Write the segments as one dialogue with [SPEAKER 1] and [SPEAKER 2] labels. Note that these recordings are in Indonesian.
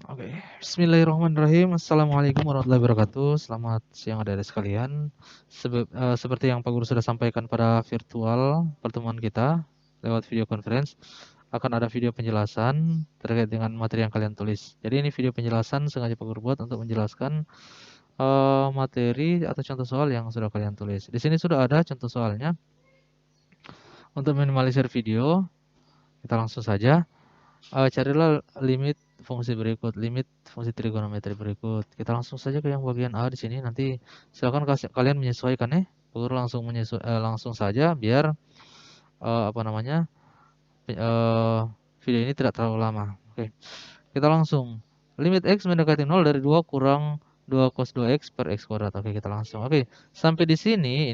[SPEAKER 1] Oke, bismillahirrahmanirrahim. Assalamualaikum warahmatullahi wabarakatuh. Selamat siang adik-adik sekalian. Seperti yang Pak Guru sudah sampaikan pada virtual pertemuan kita lewat video conference, akan ada video penjelasan terkait dengan materi yang kalian tulis. Jadi ini video penjelasan sengaja Pak Guru buat untuk menjelaskan materi atau contoh soal yang sudah kalian tulis. Di sini sudah ada contoh soalnya. Untuk minimalisir video, kita langsung saja. Carilah limit fungsi berikut, limit fungsi trigonometri berikut. Kita langsung saja ke yang bagian A di sini. Nanti silakan kalian menyesuaikan ya. Guru langsung saja biar apa namanya video ini tidak terlalu lama. Oke, kita langsung limit x mendekati 0 dari 2 kurang 2 cos 2x per x kuadrat. Oke, kita langsung. Oke, sampai di sini,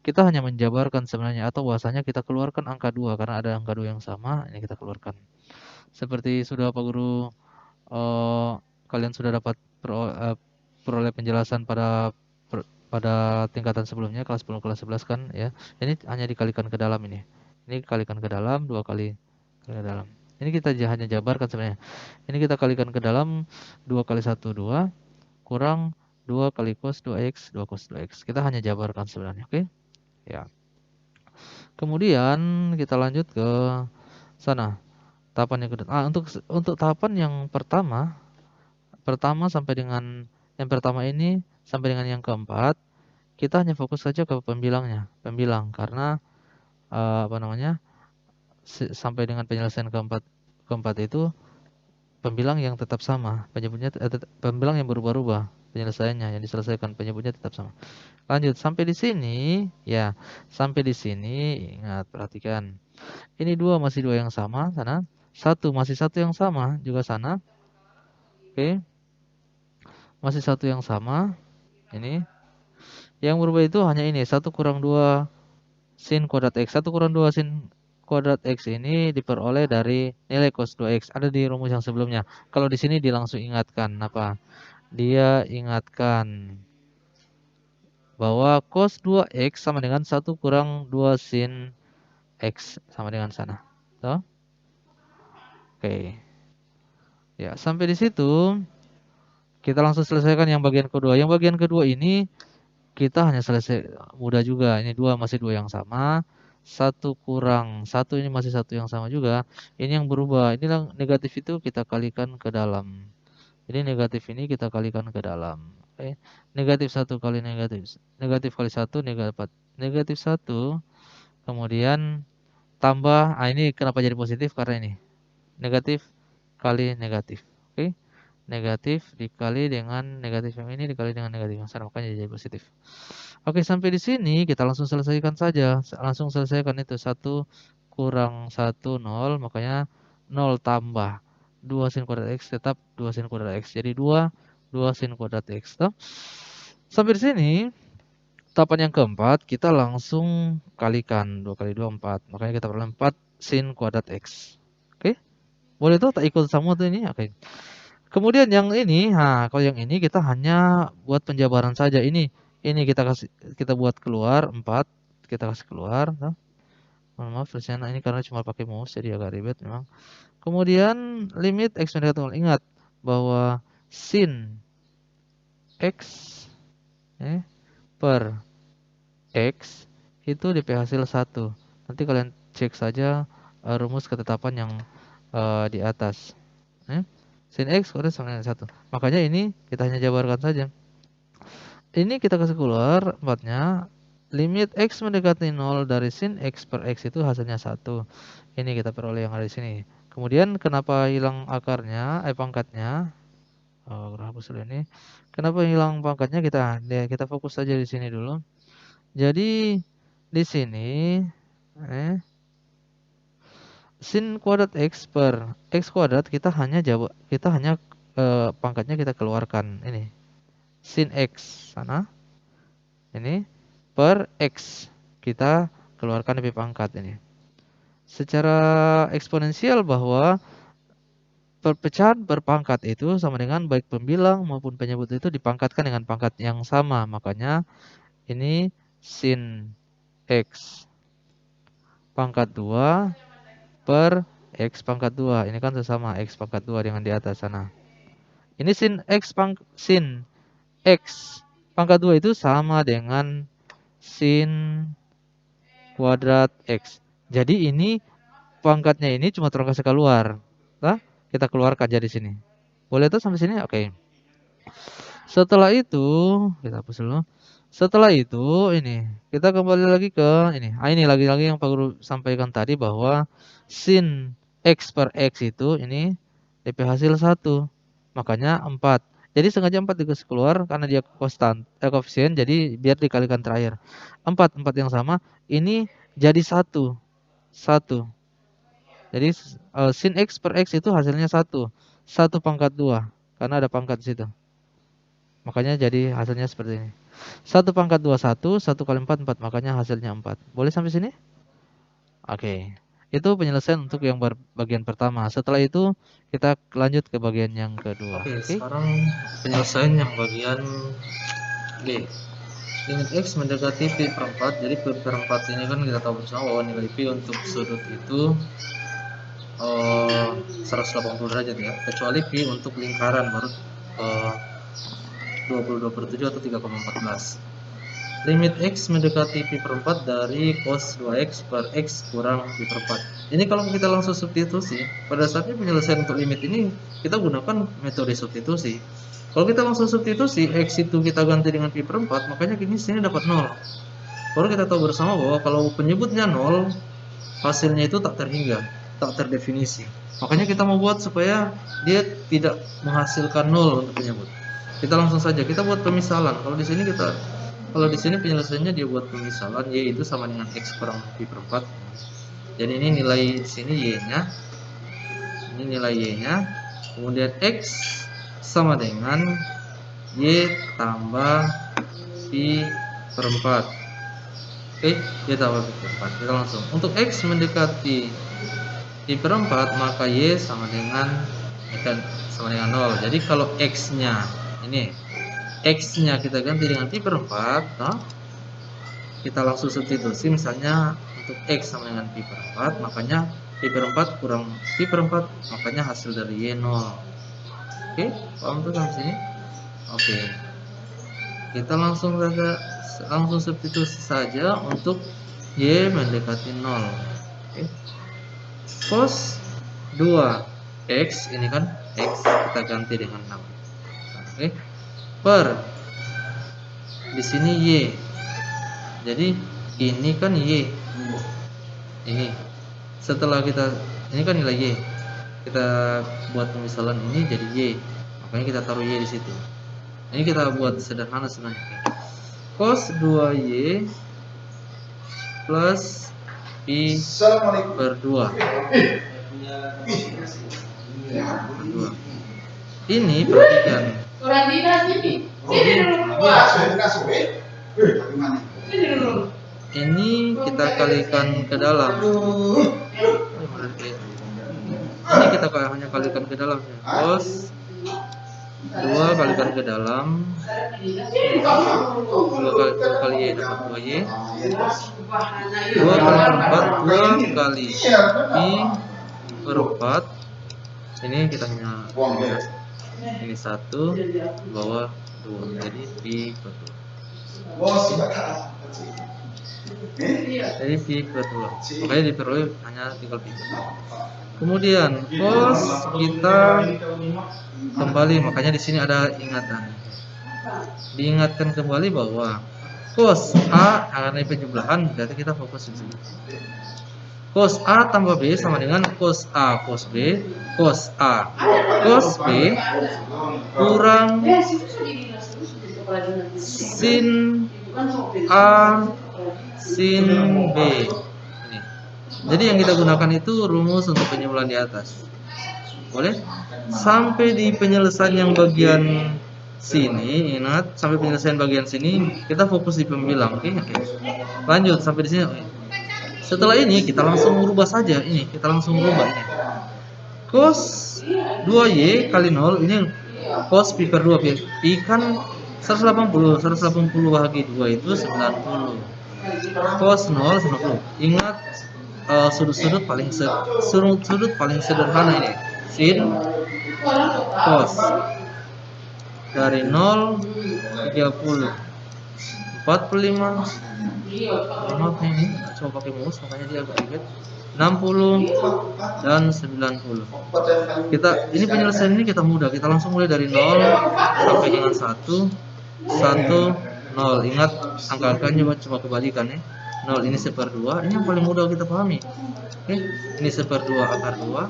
[SPEAKER 1] kita hanya menjabarkan sebenarnya atau bahasanya kita keluarkan angka 2 karena ada angka 2 yang sama, ini kita keluarkan. Seperti sudah Pak Guru kalian sudah dapat peroleh penjelasan pada tingkatan sebelumnya kelas 10 kelas 11 kan ya. Ini hanya dikalikan ke dalam ini. Ini kalikan ke dalam 2 kali ke dalam. Ini kita hanya jabarkan sebenarnya. Ini kita kalikan ke dalam 2 kali 1 2 kurang 2 kali cos 2x 2 cos 2x. Kita hanya jabarkan sebenarnya, oke? Ya. Kemudian kita lanjut ke sana. Tahapan yang kedua. Untuk tahapan yang pertama sampai dengan yang pertama ini sampai dengan yang keempat, kita hanya fokus saja ke pembilang karena apa namanya? Sampai dengan penyelesaian keempat itu pembilang yang tetap sama, pembilang yang berubah-ubah penyelesaiannya, yang diselesaikan penyebutnya tetap sama. Lanjut sampai di sini, ya. Sampai di sini ingat perhatikan. Ini 2 masih 2 yang sama sana, 1 masih 1 yang sama juga sana. Oke. Masih 1 yang sama. Ini. Yang berubah itu hanya ini, 1 kurang 2 sin kuadrat X. 1 kurang 2 sin kuadrat X ini diperoleh dari nilai cos 2X. Ada di rumus yang sebelumnya. Kalau di sini dia langsung ingatkan apa? Dia ingatkan bahwa cos 2X sama dengan 1 kurang 2 sin X sama dengan sana. Tuh. Oke. Ya, sampai di situ kita langsung selesaikan yang bagian kedua. Yang bagian kedua ini kita hanya selesai mudah juga. Ini 2 masih 2 yang sama. 1 kurang 1 ini masih 1 yang sama juga. Ini yang berubah. Inilah negatif itu kita kalikan ke dalam. Jadi negatif ini kita kalikan ke dalam. Oke. Negatif 1 kali negatif. Negatif kali 1 negatif 1. Kemudian tambah, ini kenapa jadi positif? Karena ini negatif kali negatif. Oke. Negatif dikali dengan negatif yang ini dikali dengan negatif yang sana, makanya jadi positif. Oke, sampai di sini kita langsung selesaikan saja. Langsung selesaikan itu 1 kurang 1 0, makanya 0 tambah 2 sin kuadrat X tetap 2 sin kuadrat X. Jadi 2 sin kuadrat X. Toh? Sampai di sini tahapan yang keempat kita langsung kalikan 2 kali 2 4. Makanya kita peroleh 4 sin kuadrat X. Oke? Boleh tuh tak ikut semua tuh ini. Oke. Kemudian yang ini, kalau yang ini kita hanya buat penjabaran saja. Ini kita buat keluar 4, kita kasih keluar. Nah. Mohon maaf tulisannya ini karena cuma pakai mouse jadi agak ribet memang. Kemudian limit x mendekati 0. Ingat bahwa sin x per x itu di hasil 1. Nanti kalian cek saja rumus ketetapan yang di atas. Sin x kuadrat sama dengan 1. Makanya ini kita hanya jabarkan saja. Ini kita kasih keluar 4-nya. Limit x mendekati 0 dari sin x per x itu hasilnya 1. Ini kita peroleh yang ada di sini. Kemudian kenapa hilang akarnya, pangkatnya? Hapus dulu ini. Kenapa hilang pangkatnya? Kita fokus saja di sini dulu. Jadi di sini sin kuadrat x per x kuadrat kita hanya pangkatnya kita keluarkan ini. Sin x sana ini per x kita keluarkan lebih pangkat ini. Secara eksponensial bahwa perpecahan berpangkat itu sama dengan baik pembilang maupun penyebut itu dipangkatkan dengan pangkat yang sama. Makanya ini sin x pangkat 2 per X pangkat 2. Ini kan sesama X pangkat 2 dengan di atas sana. Ini sin X pangkat 2 itu sama dengan sin kuadrat X. Jadi ini pangkatnya ini cuma turun kasih keluar. Nah, kita keluarkan jadi sini. Boleh tuh sampai sini? Oke. Setelah itu, kita hapus dulu. Setelah itu, ini kita kembali lagi ke ini. Ini lagi-lagi yang Pak Guru sampaikan tadi bahwa sin X per X itu ini DP hasil 1. Makanya 4. Jadi sengaja 4 dikasih keluar karena dia koefisien, jadi biar dikalikan terakhir. 4 yang sama, ini jadi 1. Jadi sin X per X itu hasilnya 1. 1 pangkat 2. Karena ada pangkat di situ. Makanya jadi hasilnya seperti ini. 1 pangkat 2 1, 1 kali 4 4. Makanya hasilnya 4. Boleh sampai sini? Oke. Itu penyelesaian untuk yang bagian pertama. Setelah itu kita lanjut ke bagian yang kedua. Oke. Sekarang penyelesaian yang bagian G. Limit X mendekati Pi per 4. Jadi Pi per 4 ini kan kita tahu bersama bahwa nilai Pi untuk sudut itu 180 derajat ya. Kecuali Pi untuk lingkaran baru 22/7 atau 3,14. Limit X mendekati Pi per 4 dari cos 2X per X kurang Pi per 4. Ini kalau kita langsung substitusi, pada saatnya penyelesaian untuk limit ini kita gunakan metode substitusi. Kalau kita langsung substitusi, X itu kita ganti dengan Pi per 4, makanya kini sini dapat 0. Baru kita tahu bersama bahwa kalau penyebutnya 0, hasilnya itu tak terhingga, tak terdefinisi. Makanya kita mau buat supaya dia tidak menghasilkan 0 untuk penyebut. Kita langsung saja kita buat pemisalan. Kalau di sini penyelesaiannya dia buat pemisalan, y itu sama dengan x kurang pi per 4. Jadi ini nilai di sini y-nya. Ini nilai y-nya. Kemudian x sama dengan y tambah pi per 4. Oke, y tambah pi per 4. Kita langsung. Untuk x mendekati pi per 4, maka y sama dengan 0. Jadi kalau x-nya ini X-nya kita ganti dengan Pi per 4, no? Kita langsung substitusi, misalnya untuk X sama dengan Pi per 4, makanya Pi per 4 kurang Pi per 4, makanya hasil dari Y 0. Oke, paham tuh sampai sini? Oke. Kita langsung substitusi saja untuk Y mendekati 0. Oke. Cos 2X, ini kan X, kita ganti dengan 6. Oke. Per di sini y. Jadi ini kan y. Ini setelah ini kan nilai y. Kita buat pemisalan ini jadi y. Makanya kita taruh y di situ. Ini kita buat sederhana sebenarnya. Cos 2y plus pi per 2. Ini perhatikan. Ini kita kalikan ke dalam. Ini kita hanya kalikan ke dalam. Cos 2 kalikan ke dalam. 2 kali y dapat 2y. 2 kali per 4, 2 kali pi per 4. Ini kita hanya ini 1 bawah 2, jadi pi per 2. Jadi pi per 2. Makanya di per 2 hanya tinggal pi per 2. Kemudian cos kita kembali, makanya di sini ada ingatan. Diingatkan kembali bahwa cos A karena penjumlahan, berarti kita fokus di sini. Cos A tambah B sama dengan cos A cos B cos A cos B kurang sin A sin B. Ini. Jadi yang kita gunakan itu rumus untuk penjumlahan di atas. Boleh? Sampai di penyelesaian yang bagian sini, ingat sampai penyelesaian bagian sini kita fokus di pembilang. Oke. Lanjut sampai di sini. Setelah ini kita langsung merubah saja. Ini kita langsung merubah ini. Cos 2y kali 0 ini cos pi per 2. Pi kan 180 bagi 2 itu 90. Cos 0 90. Ingat sudut-sudut paling sederhana ini, sin cos dari 0 30 45. Maaf ini coba pakai mouse makanya dia agak ribet. 60 dan 90. Ini penyelesaian ini kita mudah, kita langsung mulai dari 0 sampai dengan 1 0. Ingat angka-angkanya cuma kebalikan ya. 0 ini 1/2, ini yang paling mudah kita pahami. Oke, ini 1/2 akar 2.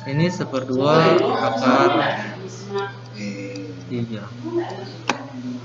[SPEAKER 1] Ini 1/2 akar 3.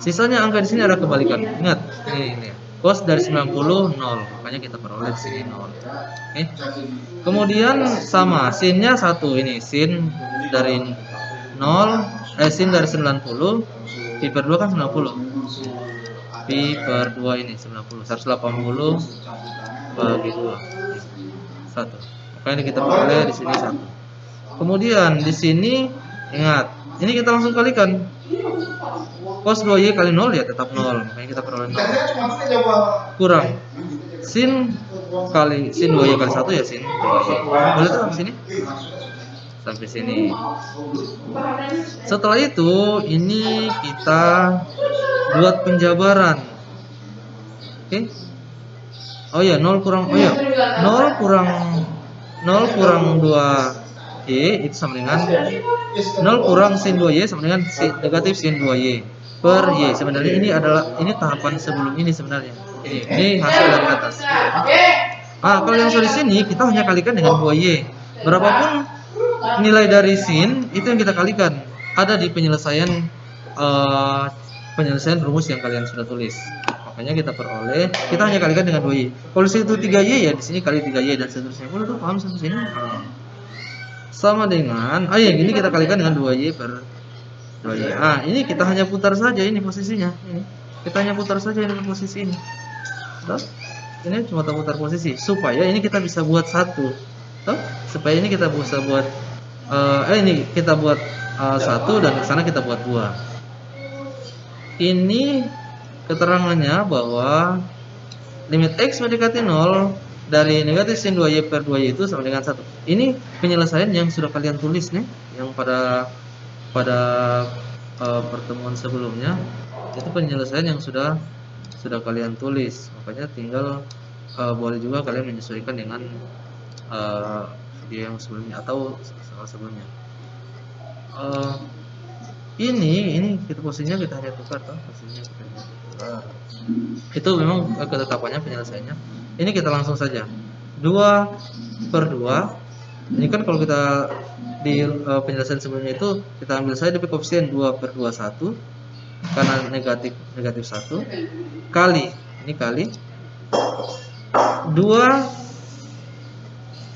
[SPEAKER 1] Sisanya angka di sini ada kebalikan. Ingat, ini. Cos dari 90 0, makanya kita peroleh di sini 0. Oke. Kemudian sama, sinnya 1 ini, sin dari 0, sin dari 90, pi per 2 kan 90. Pi per 2 ini 90, 180 bagi 2. 1. Makanya kita peroleh di sini 1. Kemudian di sini ingat, ini kita langsung kalikan. Cos 2y kali 0 ya tetap 0, makanya kita peroleh 0. Kurang sin 2y kali 1 ya sin 2y. Boleh tuh sampai sini? Sampai sini. Setelah itu ini kita buat penjabaran. Oke. Oh ya, 0 kurang 2y itu sama dengan 0 kurang sin 2y sama dengan negatif sin 2y per y. Sebenarnya ini tahapan sebelum ini sebenarnya. Ini hasil dari atas. Kalau yang di sini kita hanya kalikan dengan 2y. Berapapun nilai dari sin itu yang kita kalikan. Ada di penyelesaian rumus yang kalian sudah tulis. Makanya kita peroleh, kita hanya kalikan dengan 2y. Kalau di situ 3y ya di sini kali 3y dan seterusnya. Boleh tuh paham sampai sini? Sama dengan ini kita kalikan dengan 2y per 2y. Ini kita hanya putar saja ini posisinya. Kita hanya putar saja ini posisi ini. Ini cuma putar posisi supaya ini kita bisa buat 1. Supaya ini kita bisa buat ini kita buat 1 dan ke sana kita buat 2. Ini keterangannya bahwa limit x mendekati 0 dari negatif sin 2y per 2y itu sama dengan 1. Ini penyelesaian yang sudah kalian tulis nih, yang pada pertemuan sebelumnya itu penyelesaian yang sudah kalian tulis. Makanya tinggal boleh juga kalian menyesuaikan dengan video yang sebelumnya atau sebelumnya. Ini kita posisinya kita hanya tukar posisinya kita hanya tukar. Itu memang ketetapannya penyelesaiannya. Ini kita langsung saja 2 per 2. Ini kan kalau kita di penyelesaian sebelumnya itu kita ambil saja DP koefisien 2 per 2 1 karena negatif 1 kali 2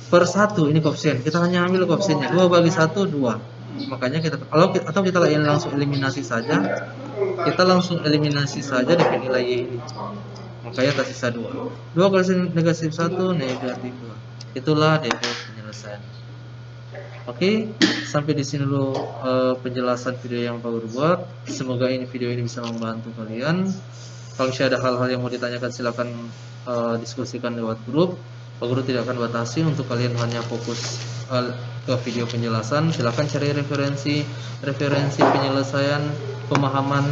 [SPEAKER 1] per 1 ini koefisien. Kita hanya ambil koefisiennya 2 bagi 1 2. Makanya kita atau kita langsung eliminasi saja. Kita langsung eliminasi saja DP nilai y ini. Makanya tersisa 2 kali negatif 1 negatif 2. Itulah DP penyelesaian. Oke, sampai di sini dulu penjelasan video yang Pak Guru buat. Semoga video ini bisa membantu kalian. Kalau misalnya ada hal-hal yang mau ditanyakan silakan diskusikan lewat grup. Pak Guru tidak akan batasi untuk kalian hanya fokus ke video penjelasan. Silakan cari referensi penyelesaian pemahaman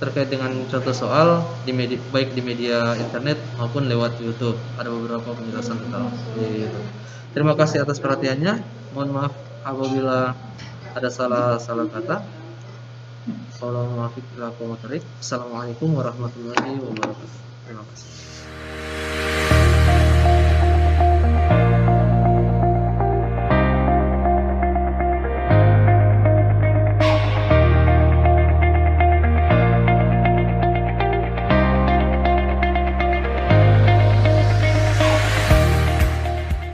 [SPEAKER 1] terkait dengan contoh soal baik di media internet maupun lewat YouTube. Ada beberapa penjelasan tentang YouTube. Terima kasih atas perhatiannya. Mohon maaf apabila ada salah kata. Assalamualaikum warahmatullahi wabarakatuh.